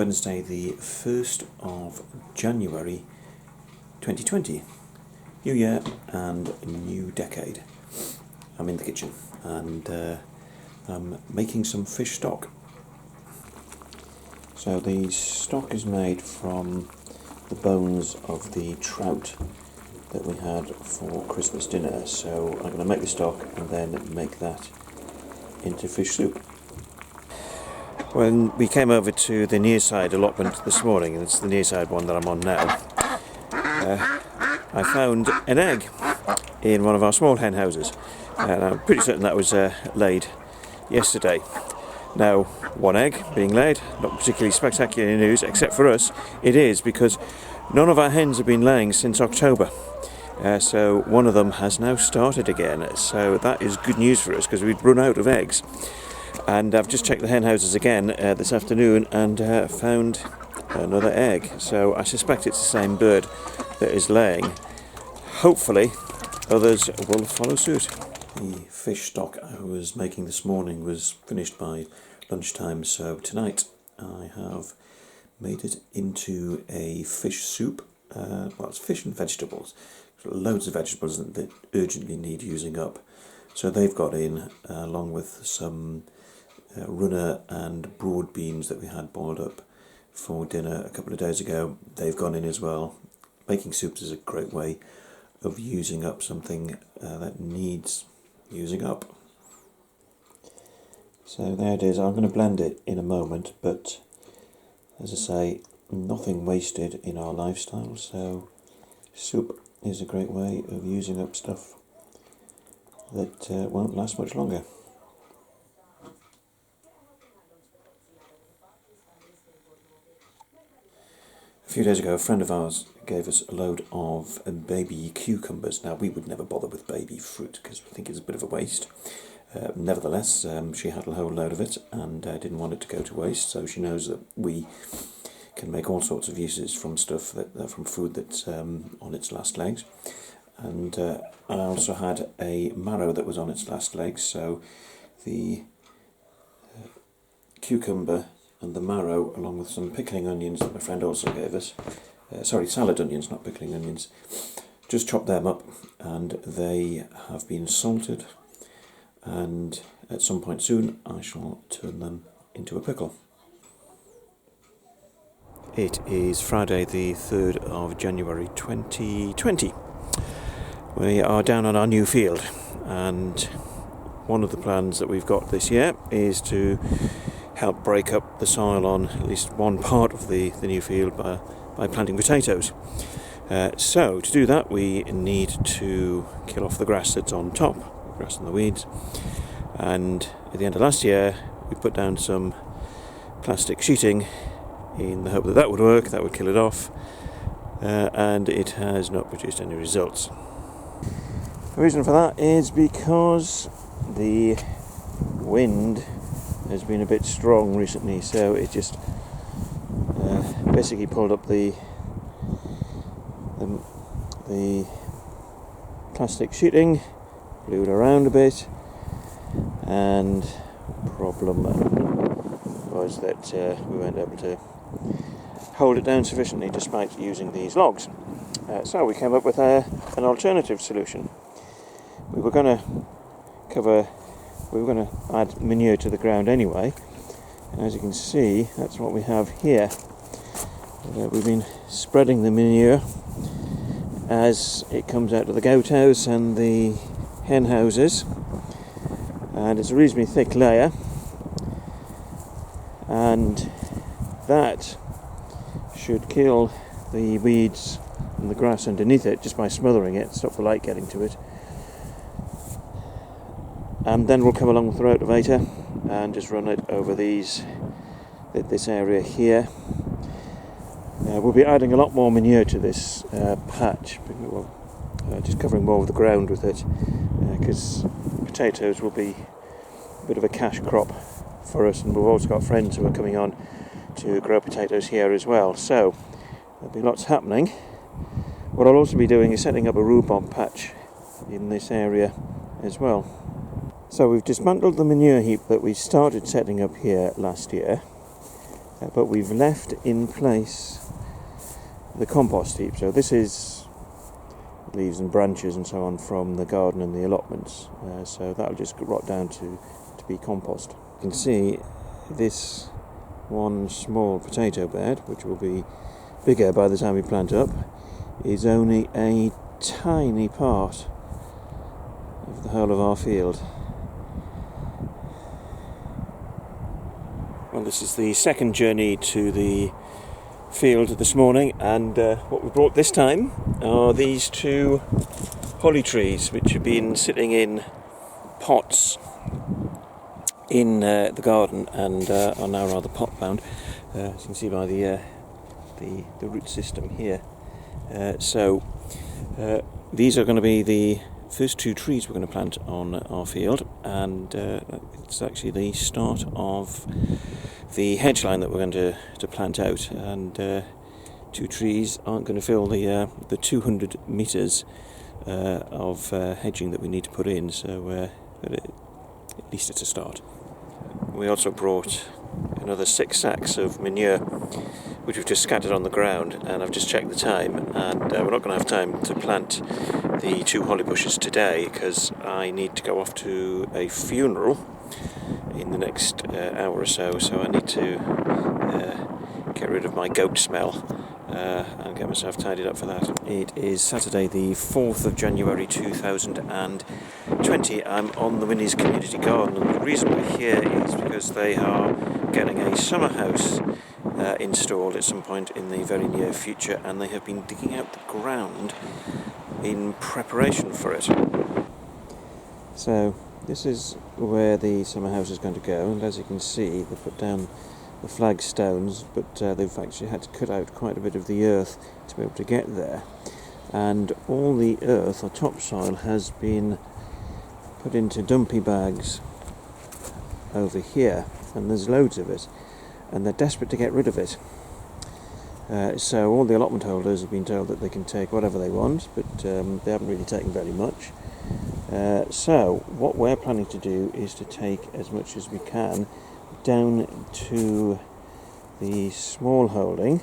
Wednesday the 1st of January 2020. New year and new decade. I'm in the kitchen and I'm making some fish stock. So the stock is made from the bones of the trout that we had for Christmas dinner. So I'm going to make the stock and then make that into fish soup. When we came over to the near side allotment this morning, and it's the near side one that I'm on now, I found an egg in one of our small hen houses, and I'm pretty certain that was laid yesterday. Now, one egg being laid, not particularly spectacular news, except for us, it is, because none of our hens have been laying since October. So one of them has now started again, so that is good news for us because we'd run out of eggs. And I've just checked the hen houses again this afternoon and found another egg. So I suspect it's the same bird that is laying. Hopefully others will follow suit. The fish stock I was making this morning was finished by lunchtime, so tonight I have made it into a fish soup. Well, it's fish and vegetables. Loads of vegetables that urgently need using up. So they've got in, along with some runner and broad beans that we had boiled up for dinner a couple of days ago. They've gone in as well. Making soups is a great way of using up something that needs using up. So there it is. I'm going to blend it in a moment, but as I say, nothing wasted in our lifestyle, so soup is a great way of using up stuff that won't last much longer. A few days ago, a friend of ours gave us a load of baby cucumbers. Now, we would never bother with baby fruit because we think it's a bit of a waste. Nevertheless, she had a whole load of it and didn't want it to go to waste, so she knows that we can make all sorts of uses from stuff from food that's on its last legs. And I also had a marrow that was on its last legs, so the cucumber and the marrow, along with some pickling onions that my friend also gave us, salad onions, not pickling onions, just chopped them up, and they have been salted, and at some point soon I shall turn them into a pickle. It is Friday the 3rd of January 2020. We are down on our new field, and one of the plans that we've got this year is to help break up the soil on at least one part of the new field by planting potatoes. So to do that we need to kill off the grass that's on top, grass and the weeds, and at the end of last year we put down some plastic sheeting in the hope that that would work, that would kill it off, and it has not produced any results. The reason for that is because the wind has been a bit strong recently, so it just basically pulled up the plastic sheeting, blew it around a bit, and the problem was that we weren't able to hold it down sufficiently despite using these logs. So we came up with an alternative solution. We were going to add manure to the ground anyway, and as you can see, that's what we have here. We've been spreading the manure as it comes out of the goat house and the hen houses, and it's a reasonably thick layer, and that should kill the weeds and the grass underneath it just by smothering it, stop the light getting to it. And then we'll come along with the rotavator and just run it over this area here. We'll be adding a lot more manure to this patch, just covering more of the ground with it, because potatoes will be a bit of a cash crop for us, and we've also got friends who are coming on to grow potatoes here as well, so there'll be lots happening. What I'll also be doing is setting up a rhubarb patch in this area as well. So we've dismantled the manure heap that we started setting up here last year, but we've left in place the compost heap. So this is leaves and branches and so on from the garden and the allotments, so that'll just rot down to be compost. You can see this one small potato bed, which will be bigger by the time we plant up, is only a tiny part of the whole of our field. Well, this is the second journey to the field this morning, and what we brought this time are these two holly trees which have been sitting in pots in the garden and are now rather pot bound, as you can see by the root system here. So these are going to be the first two trees we're going to plant on our field, and it's actually the start of the hedge line that we're going to plant out, and two trees aren't going to fill the 200 metres of hedging that we need to put in, so but at least it's a start. We also brought another 6 sacks of manure, which we've just scattered on the ground, and I've just checked the time, and we're not going to have time to plant the 2 holly bushes today because I need to go off to a funeral in the next hour or so I need to get rid of my goat smell and get myself tidied up for that. It is Saturday the 4th of January 2020. I'm on the Winnie's Community Garden, and the reason we're here is because they are getting a summer house installed at some point in the very near future, and they have been digging out the ground in preparation for it. So this is where the summer house is going to go, and as you can see they put down the flagstones, but they've actually had to cut out quite a bit of the earth to be able to get there, and all the earth or topsoil has been put into dumpy bags over here, and there's loads of it, and they're desperate to get rid of it. So all the allotment holders have been told that they can take whatever they want, but they haven't really taken very much. So what we're planning to do is to take as much as we can down to the small holding,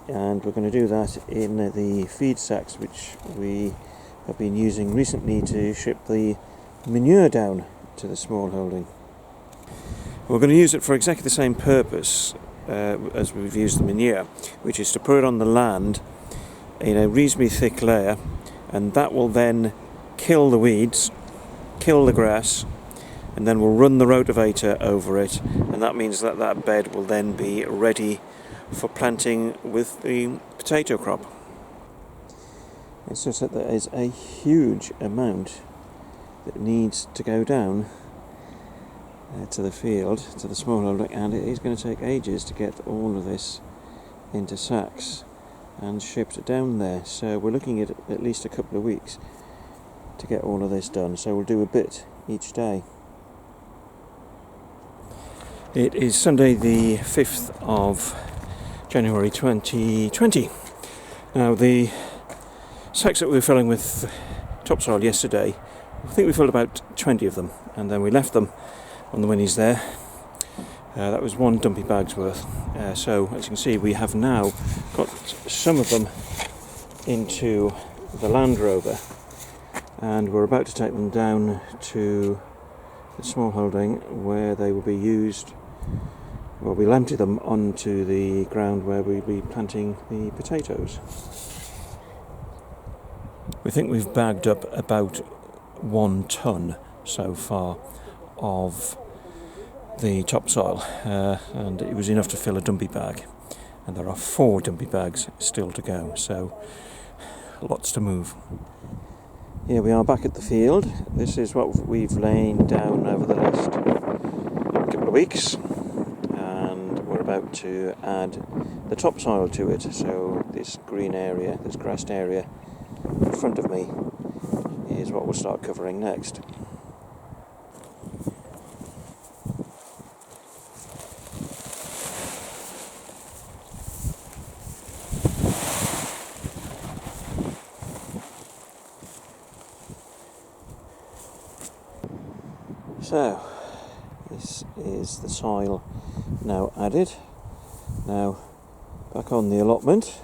and we're going to do that in the feed sacks which we have been using recently to ship the manure down to the small holding. We're going to use it for exactly the same purpose as we've used the manure, which is to put it on the land in a reasonably thick layer, and that will then kill the weeds, kill the grass, and then we'll run the rotavator over it, and that means that that bed will then be ready for planting with the potato crop. It's just that there is a huge amount that needs to go down to the field, to the small holding, and it is going to take ages to get all of this into sacks and shipped down there. So we're looking at least a couple of weeks to get all of this done, so we'll do a bit each day. It is Sunday the 5th of January 2020. Now the sacks that we were filling with topsoil yesterday, I think we filled about 20 of them, and then we left them on the Winnies there. That was 1 dumpy bag's worth. So as you can see, we have now got some of them into the Land Rover, and we're about to take them down to the small holding where they will be used. Well, we'll empty them onto the ground where we'll be planting the potatoes. We think we've bagged up about 1 tonne so far of the topsoil, and it was enough to fill a dumpy bag, and there are 4 dumpy bags still to go, so lots to move. Here we are back at the field. This is what we've lain down over the last couple of weeks, and we're about to add the topsoil to it. So this green area, this grassed area in front of me is what we'll start covering next. So, this is the soil now added. Now, back on the allotment,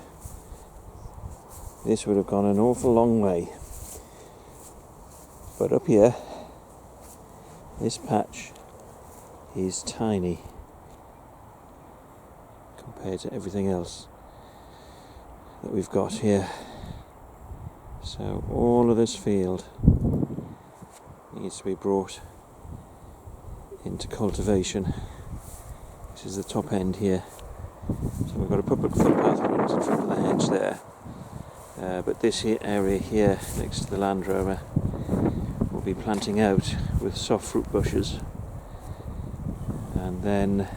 this would have gone an awful long way. But up here, this patch is tiny compared to everything else that we've got here. So all of this field needs to be brought into cultivation. This is the top end here. So we've got a public footpath runs in front of the hedge there. But this area here next to the Land Rover will be planting out with soft fruit bushes, and then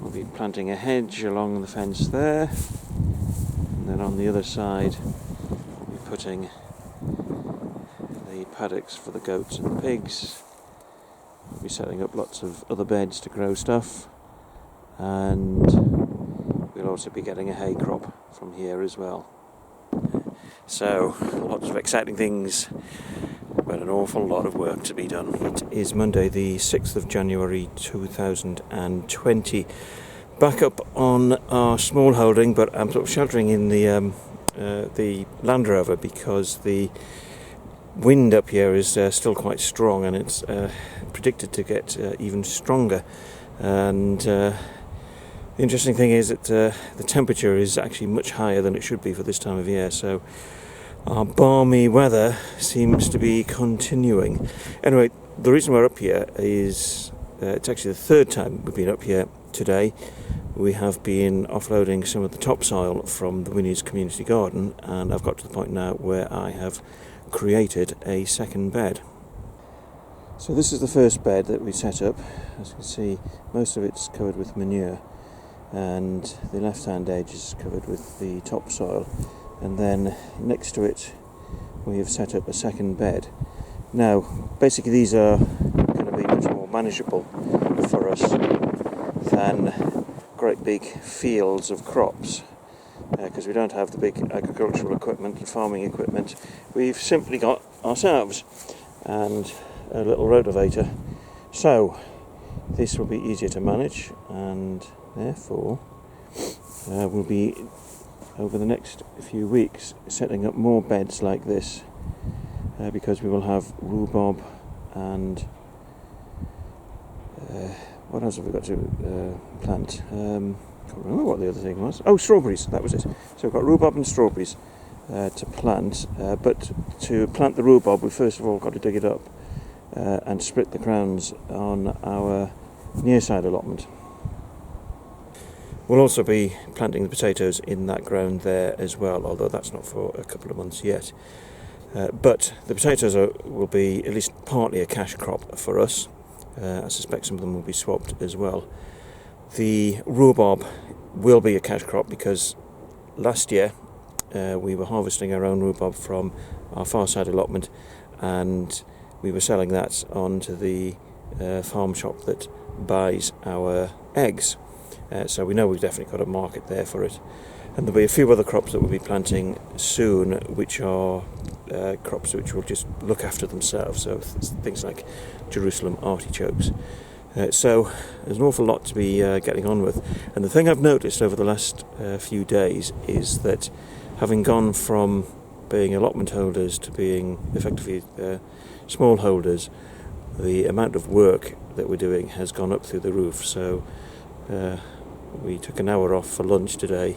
we'll be planting a hedge along the fence there, and then on the other side we'll be putting the paddocks for the goats and the pigs. We'll be setting up lots of other beds to grow stuff, and we'll also be getting a hay crop from here as well. So, lots of exciting things, but an awful lot of work to be done. It is Monday the 6th of January 2020. Back up on our small holding, but I'm sort of sheltering in the Land Rover because the wind up here is still quite strong, and it's predicted to get even stronger. And the interesting thing is that the temperature is actually much higher than it should be for this time of year, so our balmy weather seems to be continuing. Anyway, the reason we're up here is it's actually the third time we've been up here today. We have been offloading some of the topsoil from the Winnie's community garden, and I've got to the point now where I have created a second bed. So this is the first bed that we set up. As you can see, most of it's covered with manure, and the left hand edge is covered with the topsoil, and then next to it we have set up a second bed. Now basically these are going to be much more manageable for us than great big fields of crops, because we don't have the big agricultural equipment and farming equipment. We've simply got ourselves and a little rotavator, so this will be easier to manage, and therefore we'll be over the next few weeks setting up more beds like this, because we will have rhubarb and what else have we got to plant? Can't remember what the other thing was. Oh, strawberries, that was it. So we've got rhubarb and strawberries to plant, but to plant the rhubarb we first of all got to dig it up and split the crowns on our near side allotment. We'll also be planting the potatoes in that ground there as well, although that's not for a couple of months yet. But the potatoes will be at least partly a cash crop for us. I suspect some of them will be swapped as well. The rhubarb will be a cash crop because last year we were harvesting our own rhubarb from our far side allotment, and we were selling that on to the farm shop that buys our eggs. So we know we've definitely got a market there for it. And there'll be a few other crops that we'll be planting soon, which are crops which will just look after themselves. So things like Jerusalem artichokes. So there's an awful lot to be getting on with. And the thing I've noticed over the last few days is that having gone from being allotment holders to being effectively small holders, the amount of work that we're doing has gone up through the roof. So we took an hour off for lunch today,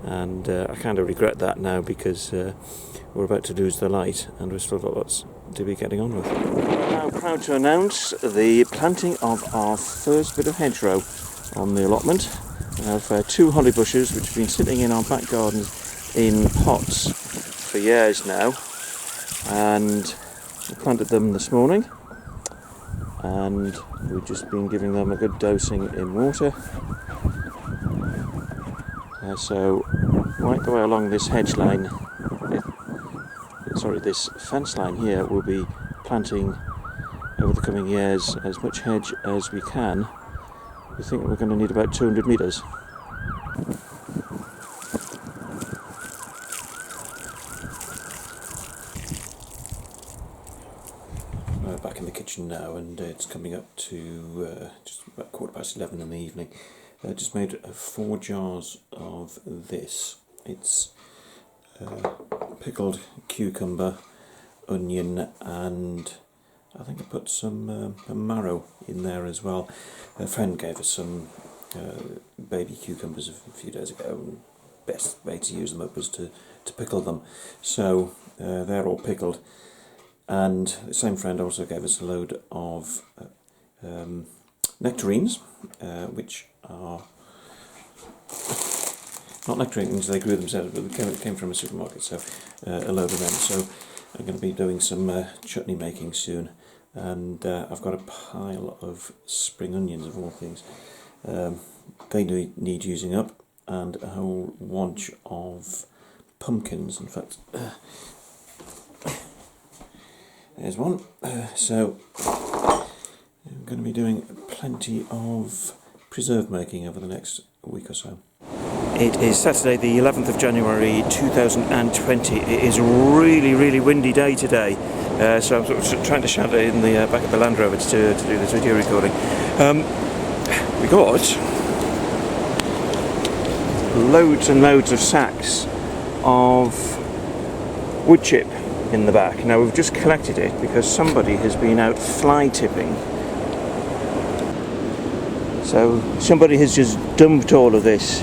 and I kind of regret that now because we're about to lose the light and we've still got lots to be getting on with. I'm now proud to announce the planting of our first bit of hedgerow on the allotment. We have 2 holly bushes which have been sitting in our back garden in pots for years now, and we planted them this morning, and we've just been giving them a good dosing in water. So right the way along this hedge line, this fence line here, we'll be planting over the coming years as much hedge as we can. We think we're going to need about 200 metres. Back in the kitchen. kitchen now, and it's coming up to just about 11:15 in the evening. Just made 4 jars of this. It's pickled cucumber, onion, and I think I put some marrow in there as well. A friend gave us some baby cucumbers a few days ago, and best way to use them up was to pickle them. So they're all pickled, and the same friend also gave us a load of nectarines, which are not nectarines, they grew themselves, but they came from a supermarket, so a load of them. So I'm going to be doing some chutney making soon, and I've got a pile of spring onions of all things. They need using up, and a whole bunch of pumpkins. In fact, there's one. So I'm going to be doing plenty of preserve making over the next week or so. It is Saturday the 11th of January 2020. It is a really windy day today, so I'm sort of trying to shout in the back of the Land Rover to do this video recording. We got loads and loads of sacks of wood chip in the back. Now we've just collected it because somebody has been out fly tipping. So somebody has just dumped all of this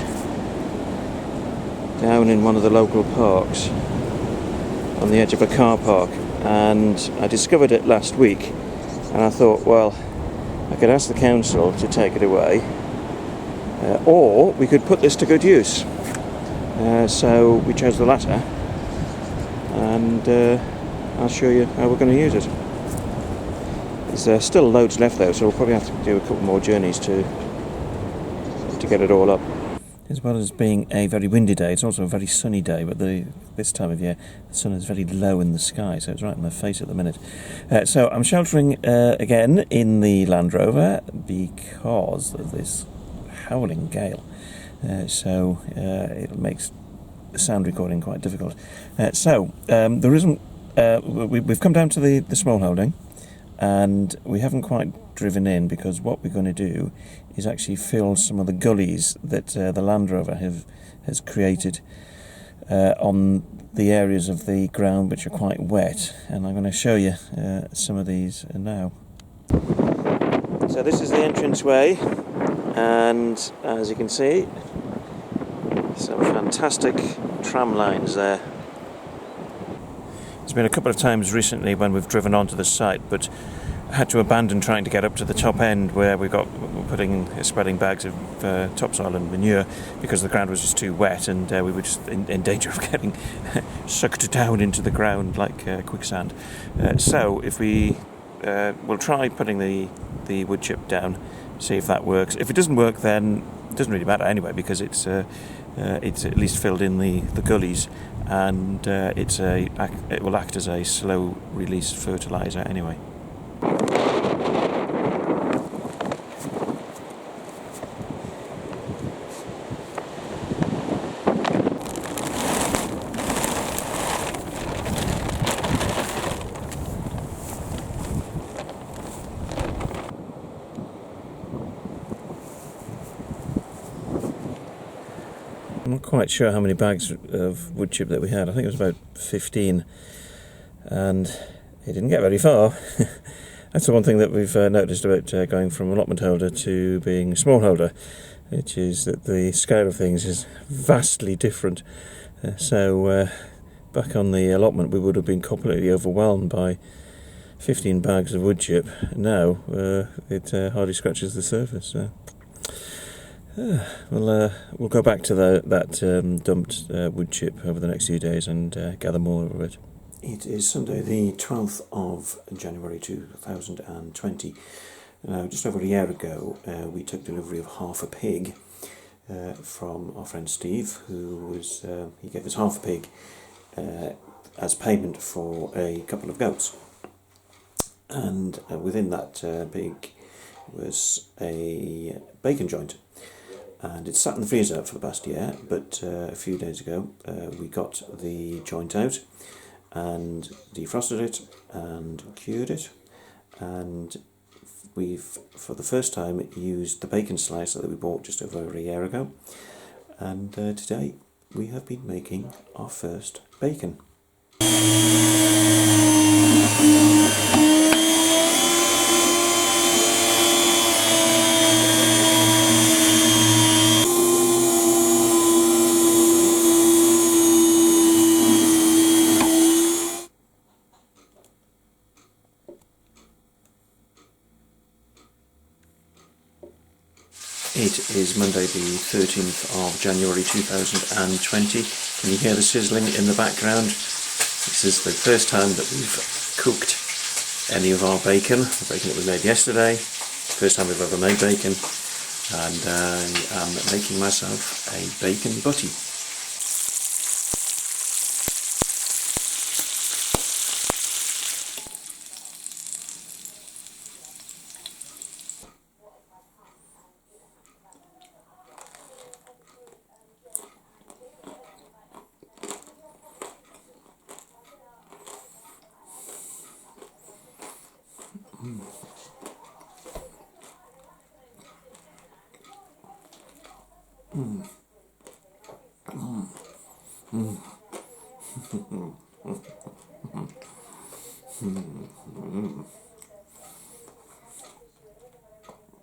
down in one of the local parks on the edge of a car park, and I discovered it last week, and I thought, well, I could ask the council to take it away, or we could put this to good use. So we chose the latter, and I'll show you how we're going to use it. There's still loads left though, so we'll probably have to do a couple more journeys to get it all up. As well as being a very windy day, it's also a very sunny day, but this time of year the sun is very low in the sky, so it's right in my face at the minute. So I'm sheltering again in the Land Rover because of this howling gale, so it makes sound recording quite difficult. There isn't. We've come down to the smallholding, and we haven't quite driven in because what we're going to do is actually fill some of the gullies that the Land Rover has created on the areas of the ground which are quite wet, and I'm going to show you some of these now. So this is the entranceway, and as you can see, some fantastic tram lines there. There's been a couple of times recently when we've driven onto the site, but I had to abandon trying to get up to the top end where we're spreading bags of topsoil and manure because the ground was just too wet, and we were just in danger of getting sucked down into the ground like quicksand. So if we'll try putting the wood chip down, see if that works. If it doesn't work, then it doesn't really matter anyway, because it's at least filled in the gullies, and it will act as a slow release fertiliser anyway. I'm not quite sure how many bags of wood chip that we had. I think it was about 15, and it didn't get very far. That's the one thing that we've noticed about going from allotment holder to being smallholder, which is that the scale of things is vastly different. So back on the allotment we would have been completely overwhelmed by 15 bags of wood chip. Now it hardly scratches the surface. So. We'll go back to that dumped wood chip over the next few days and gather more of it. It is Sunday the 12th of January 2020. Just over a year ago we took delivery of half a pig from our friend Steve, he gave us half a pig as payment for a couple of goats. And within that pig was a bacon joint. And it's sat in the freezer for the past year, but a few days ago we got the joint out and defrosted it and cured it, and we've, for the first time, used the bacon slicer that we bought just over a year ago, and today we have been making our first bacon. It is Monday the 13th of January 2020. Can you hear the sizzling in the background? This is the first time that we've cooked any of our bacon, the bacon that we made yesterday. First time we've ever made bacon, and I am making myself a bacon butty.